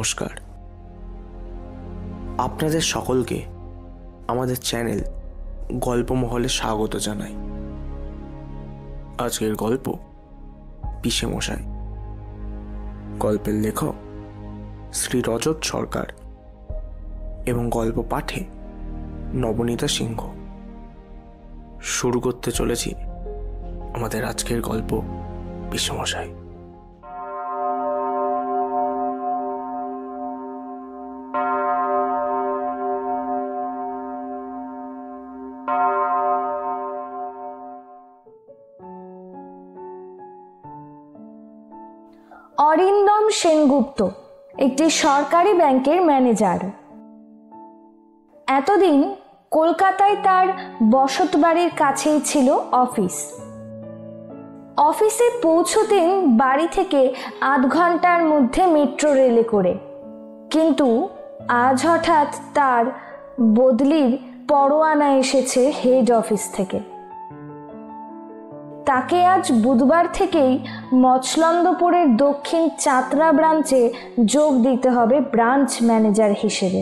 নমস্কার, আপনাদের সকলকে আমাদের চ্যানেল গল্পমহলে স্বাগত জানাই। আজকের গল্প পিসে মশাই। গল্পের লেখক শ্রী রজত সরকার এবং গল্প পাঠে নবনীতা সিংহ। শুরু করতে চলেছি আমাদের আজকের গল্প পিসে মশাই। অরিন্দম সেনগুপ্ত একটি সরকারি ব্যাংকের ম্যানেজার। এতদিন কলকাতায় তার বসতবাড়ির কাছেই ছিল অফিস। অফিসে পৌঁছতেন বাড়ি থেকে ৮ ঘন্টার মধ্যে মেট্রো রেলে করে, কিন্তু আজ হঠাৎ তার বদলির পরোয়ানা এসেছে হেড অফিস থেকে। তাকে আজ বুধবার থেকেই মচলন্দপুরের দক্ষিণ চাতরা ব্রাঞ্চে যোগ দিতে হবে ব্রাঞ্চ ম্যানেজার হিসেবে।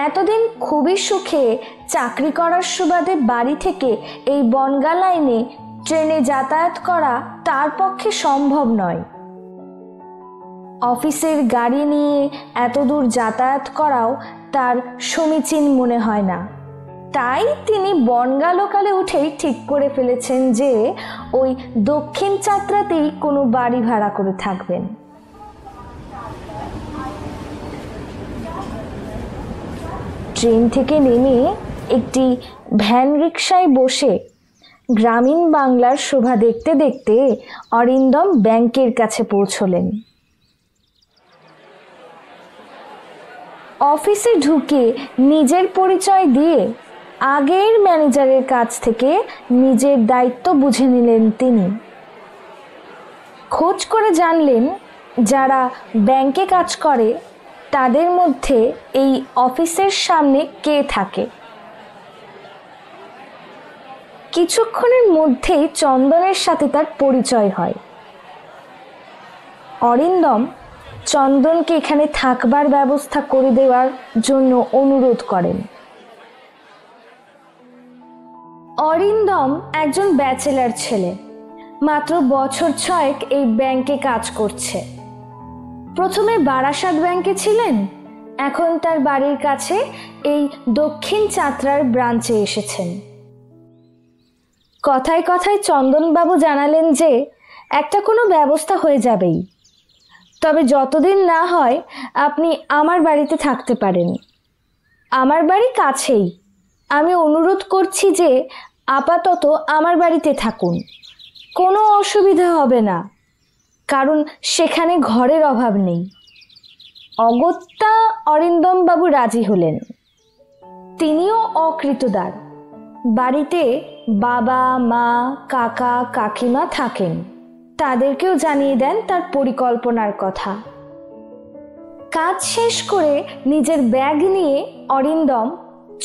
এতদিন খুবই সুখে চাকরি করার সুবাদে বাড়ি থেকে এই বনগা লাইনে ট্রেনে যাতায়াত করা তার পক্ষে সম্ভব নয়। অফিসের গাড়ি নিয়ে এতদূর যাতায়াত করাও তার সমীচীন মনে হয় না। তাই তিনি বনগা লোকালে উঠেই ঠিক করে ফেলেছেন যে ওই দক্ষিণ চাতরাতেই কোনো বাড়ি ভাড়া করে থাকবেন। ট্রেন থেকে নেমে একটি ভ্যান রিকশায় বসে গ্রামীণ বাংলার শোভা দেখতে দেখতে অরিন্দম ব্যাংকের কাছে পৌঁছলেন। অফিসে ঢুকে নিজের পরিচয় দিয়ে আগের ম্যানেজারের কাছ থেকে নিজের দায়িত্ব বুঝে নিলেন তিনি। খোঁজ করে জানলেন যারা ব্যাংকে কাজ করে তাদের মধ্যে এই অফিসের সামনে কে থাকে। কিছুক্ষণের মধ্যেই চন্দনের সাথে তার পরিচয় হয়। অরিন্দম চন্দনকে এখানে থাকবার ব্যবস্থা করে দেওয়ার জন্য অনুরোধ করেন। অরিন্দম একজন ব্যাচেলার ছেলে, মাত্র বছর 6 এই ব্যাংকে কাজ করছে। প্রথমে বারাসাত ব্যাংকে ছিলেন, এখন তার বাড়ির কাছে এই দক্ষিণ চাতরার ব্রাঞ্চে এসেছেন। কথায় কথায় চন্দনবাবু জানালেন যে একটা কোনো ব্যবস্থা হয়ে যাবেই, তবে যতদিন না হয় আপনি আমার বাড়িতে থাকতে পারেন। আমার বাড়ি কাছেই, আমি অনুরোধ করছি যে আপাতত আমার বাড়িতে থাকুন, কোনো অসুবিধা হবে না, কারণ সেখানে ঘরের অভাব নেই। অগত্যা অরিন্দম বাবু রাজি হলেন। তিনিও অকৃতদার, বাড়িতে বাবা মা কাকা কাকিমা থাকেন, তাদেরকেও জানিয়ে দেন তার পরিকল্পনার কথা। কাজ শেষ করে নিজের ব্যাগ নিয়ে অরিন্দম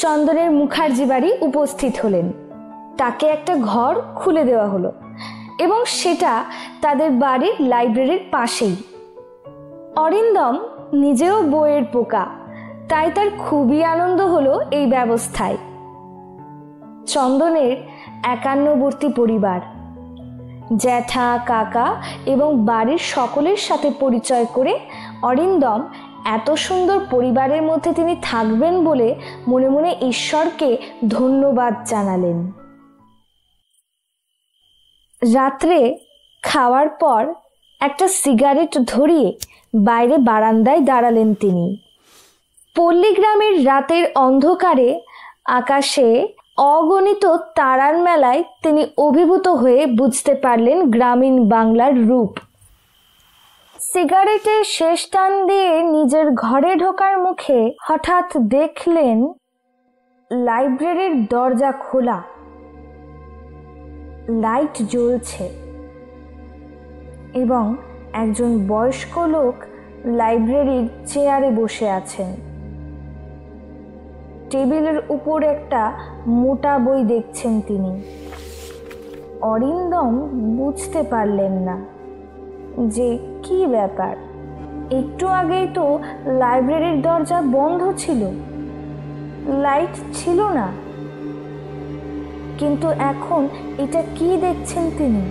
চন্দনের মুখার্জি বাড়ি উপস্থিত হলেন। তাকে একটা ঘর খুলে দেওয়া হলো এবং সেটা তাদের বাড়ির লাইব্রেরির পাশেই। অরিন্দম নিজেও বইয়ের পোকা, তাই তার খুবই আনন্দ হলো এই ব্যবস্থায়। চন্দনের 51বর্তী পরিবার, জ্যাঠা কাকা এবং বাড়ির সকলের সাথে পরিচয় করে অরিন্দম এত সুন্দর পরিবারের মধ্যে তিনি থাকবেন বলে মনে মনে ঈশ্বরকে ধন্যবাদ জানালেন। রাত্রে খাওয়ার পর একটা সিগারেট ধরিয়ে বাইরে বারান্দায় দাঁড়ালেন তিনি। পল্লীগ্রামের রাতের অন্ধকারে আকাশে অগণিত তারার মেলায় তিনি অভিভূত হয়ে বুঝতে পারলেন গ্রামীণ বাংলার রূপ। সিগারেটের শেষ টান দিয়ে নিজের ঘরে ঢোকার মুখে হঠাৎ দেখলেন লাইব্রেরির দরজা খোলা, লাইট জ্বলছে এবং একজন বয়স্ক লোক লাইব্রেরির চেয়ারে বসে আছেন। টেবিলের উপর একটা মোটা বই দেখছেন তিনি। অরিন্দম বুঝতে পারলেন না যে কি ব্যাপার, একটু আগেই তো লাইব্রেরির দরজা বন্ধ ছিল, লাইট ছিল না, কিন্তু এখন এটা কি দেখছেন তিনি?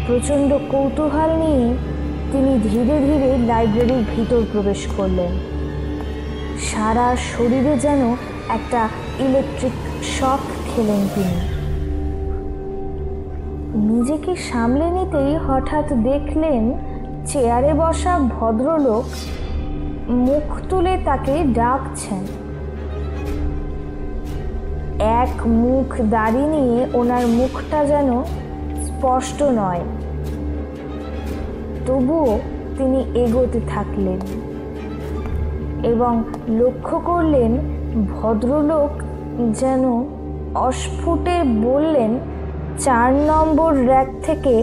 প্রচণ্ড কৌতূহল নিয়ে তিনি ধীরে ধীরে লাইব্রেরির ভিতর প্রবেশ করলেন। সারা শরীরে যেন একটা ইলেকট্রিক শক খেলেন তিনি। নিজেকে সামলে নিতেই হঠাৎ দেখলেন চেয়ারে বসা ভদ্রলোক মুখ তুলে তাকে ডাকছেন। এক মুখ দাড়ি নিয়ে ওনার মুখটা যেন স্পষ্ট নয়, তবুও তিনি এগোতে থাকলেন এবং লক্ষ্য করলেন ভদ্রলোক যেন অস্ফুটে বললেন 4 নম্বর র্যাক থেকে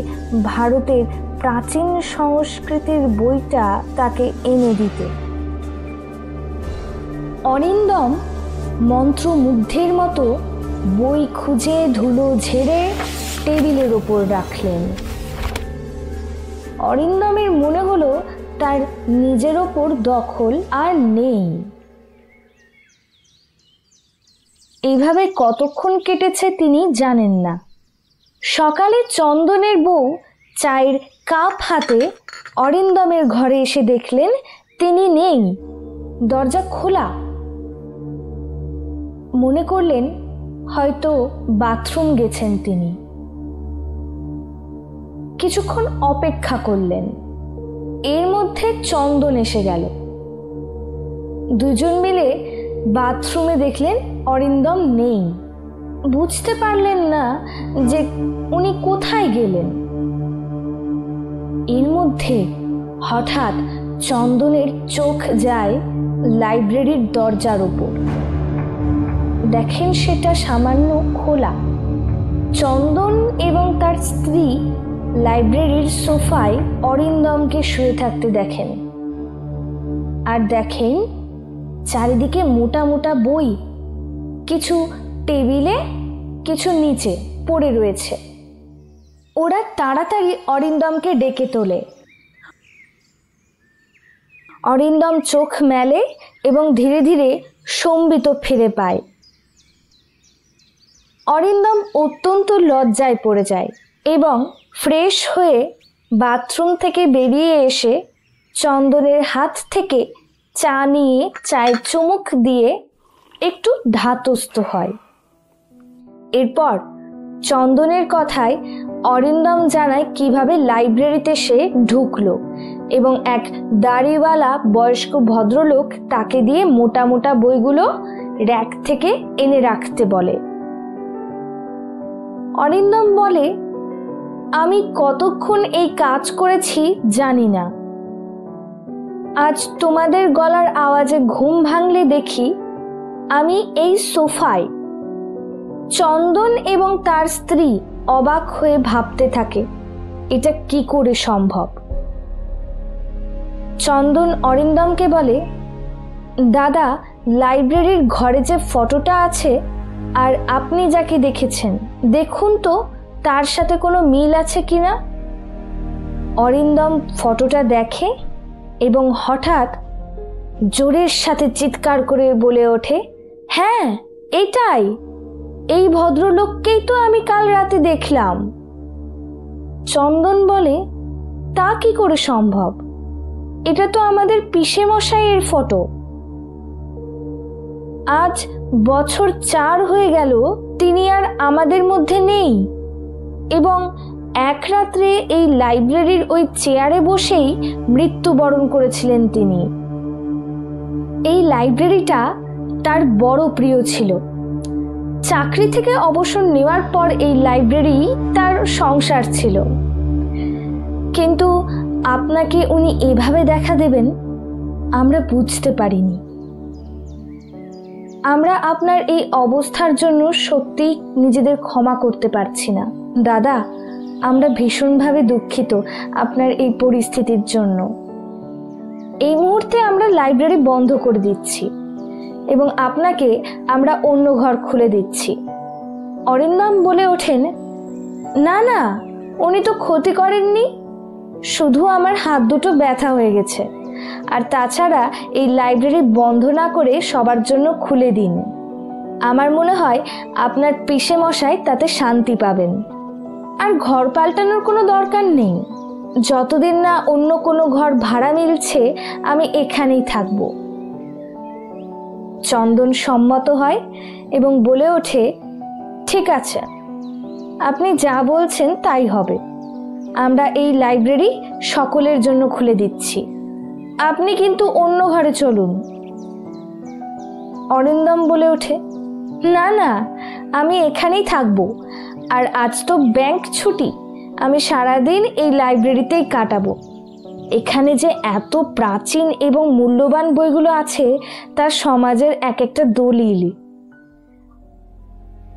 ভারতের প্রাচীন সংস্কৃতির বইটা তাকে এনে দিতে। অরিন্দম মন্ত্রমুগ্ধের মতো বই খুঁজে ধুলো ঝেড়ে টেবিলের ওপর রাখলেন। অরিন্দমের মনে হলো তার নিজের ওপর দখল আর নেই। এইভাবে কতক্ষণ কেটেছে তিনি জানেন না। সকালে চন্দনের বউ চায়ের কাপ হাতে অরিন্দমের ঘরে এসে দেখলেন তিনি নেই, দরজা খোলা। মনে করলেন হয়তো বাথরুম গেছেন তিনি। কিছুক্ষণ অপেক্ষা করলেন, এর মধ্যে চন্দন এসে গেল। দুজন মিলে বাথরুমে দেখলেন অরিন্দম নেই। বুঝতে পারলেন না যে উনি কোথায় গেলেন। এর মধ্যে হঠাৎ চন্দনের চোখ যায় লাইব্রেরির দরজার উপর। দেখেন সেটা সামান্য খোলা। চন্দন এবং তার স্ত্রী লাইব্রেরির সোফায় অরিন্দমকে শুয়ে থাকতে দেখেন, আর দেখেন চারিদিকে মোটা মোটা বই, কিছু টেবিলে কিছু নিচে পড়ে রয়েছে। ওরা তাড়াতাড়ি অরিন্দমকে ডেকে তোলে। অরিন্দম চোখ মেলে এবং ধীরে ধীরে সম্বিত ফিরে পায়। অরিন্দম অত্যন্ত লজ্জায় পড়ে যায় এবং ফ্রেশ হয়ে বাথরুম থেকে বেরিয়ে এসে চন্দনের হাত থেকে চা নিয়ে চায়ের চুমুক দিয়ে একটু ধাতস্থ হয়। এরপর চন্দনের কথায় অরিন্দম জানায় কিভাবে লাইব্রেরিতে সে ঢুকলো এবং এক দাড়িওয়ালা বয়স্ক ভদ্রলোক তাকে দিয়ে মোটা মোটা বইগুলো র্যাক থেকে এনে রাখতে বলে। অরিন্দম বলে, আমি কতক্ষণ এই কাজ করেছি জানি না। আজ তোমাদের গলার আওয়াজে ঘুম ভাঙলে দেখি আমি এই সোফায়। চন্দন এবং তার স্ত্রী অবাক হয়ে ভাবতে থাকে এটা কি করে সম্ভব। চন্দন অরিন্দমকে বলে, দাদা, লাইব্রেরির ঘরে যে ফটোটা আছে আর আপনি যাকে দেখেছেন, দেখুন তো তার সাথে কোনো মিল আছে কিনা। অরিন্দম ফটোটা দেখে এবং হঠাৎ জোরের সাথে চিৎকার করে বলে ওঠে, হ্যাঁ এটাই, এই ভদ্রলোককেই তো আমি কাল রাতে দেখলাম। চন্দন বলে, তা কি করে সম্ভব? এটা তো আমাদের পিসে মশাইয়ের ফটো। আজ বছর 4 হয়ে গেল তিনি আর আমাদের মধ্যে নেই এবং এক রাত্রে এই লাইব্রেরির ওই চেয়ারে বসেই মৃত্যুবরণ করেছিলেন তিনি। এই লাইব্রেরিটা তার বড় প্রিয় ছিল। চাকরি থেকে অবসর নেওয়ার পর এই লাইব্রেরি তার সংসার ছিল। কিন্তু আপনাকে উনি এভাবে দেখা দেবেন আমরা বুঝতে পারিনি। আমরা আপনার এই অবস্থার জন্য সত্যি নিজেদের ক্ষমা করতে পারছি না। দাদা, আমরা ভীষণভাবে দুঃখিত আপনার এই পরিস্থিতির জন্য। এই মুহূর্তে আমরা লাইব্রেরি বন্ধ করে দিচ্ছি এবং আপনাকে আমরা অন্য ঘর খুলে দিচ্ছি। অরিন্দম বলে ওঠেন, না না, উনি তো ক্ষতি করেননি, শুধু আমার হাত দুটো ব্যথা হয়ে গেছে। আর তাছাড়া এই লাইব্রেরি বন্ধ না করে সবার জন্য খুলে দিন। আমার মনে হয় আপনার পিসে মশাই তাতে শান্তি পাবেন। আর ঘর পাল্টানোর কোনো দরকার নেই। যতদিন না অন্য কোনো ঘর ভাড়া মিলছে আমি এখানেই থাকব। চন্দন সম্মত হয় এবং বলে ওঠে, ঠিক আছে, আপনি যা বলছেন তাই হবে। আমরা এই লাইব্রেরি সকলের জন্য খুলে দিচ্ছি। আপনি কিন্তু অন্য ঘরে চলুন। অরিন্দম বলে ওঠে, না না, আমি এখানেই থাকবো। আর আজ তো ব্যাংক ছুটি, আমি সারাদিন এই লাইব্রেরিতেই কাটাবো। এখানে যে এত প্রাচীন এবং মূল্যবান বইগুলো আছে তা সমাজের এক একটা দলিল।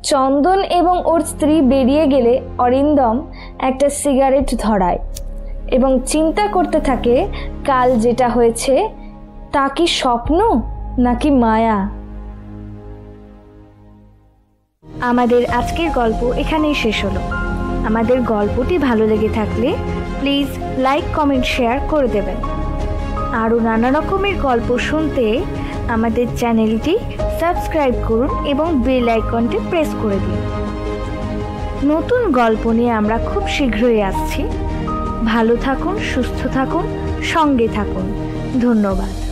চন্দন এবং ওর স্ত্রী বেরিয়ে গেলে অরিন্দম একটা সিগারেট ধরায় এবং চিন্তা করতে থাকে কাল যেটা হয়েছে তা কি স্বপ্ন নাকি মায়া। আমাদের আজকের গল্প এখানেই শেষ হলো। আমাদের গল্পটি ভালো লেগে থাকলে প্লিজ লাইক, কমেন্ট, শেয়ার করে দেবেন। আরও নানা রকমের গল্প শুনতে আমাদের চ্যানেলটি সাবস্ক্রাইব করুন এবং বেল আইকনটি প্রেস করে দিন। নতুন গল্প নিয়ে আমরা খুব শীঘ্রই আসছি। ভালো থাকুন, সুস্থ থাকুন, সঙ্গে থাকুন। ধন্যবাদ।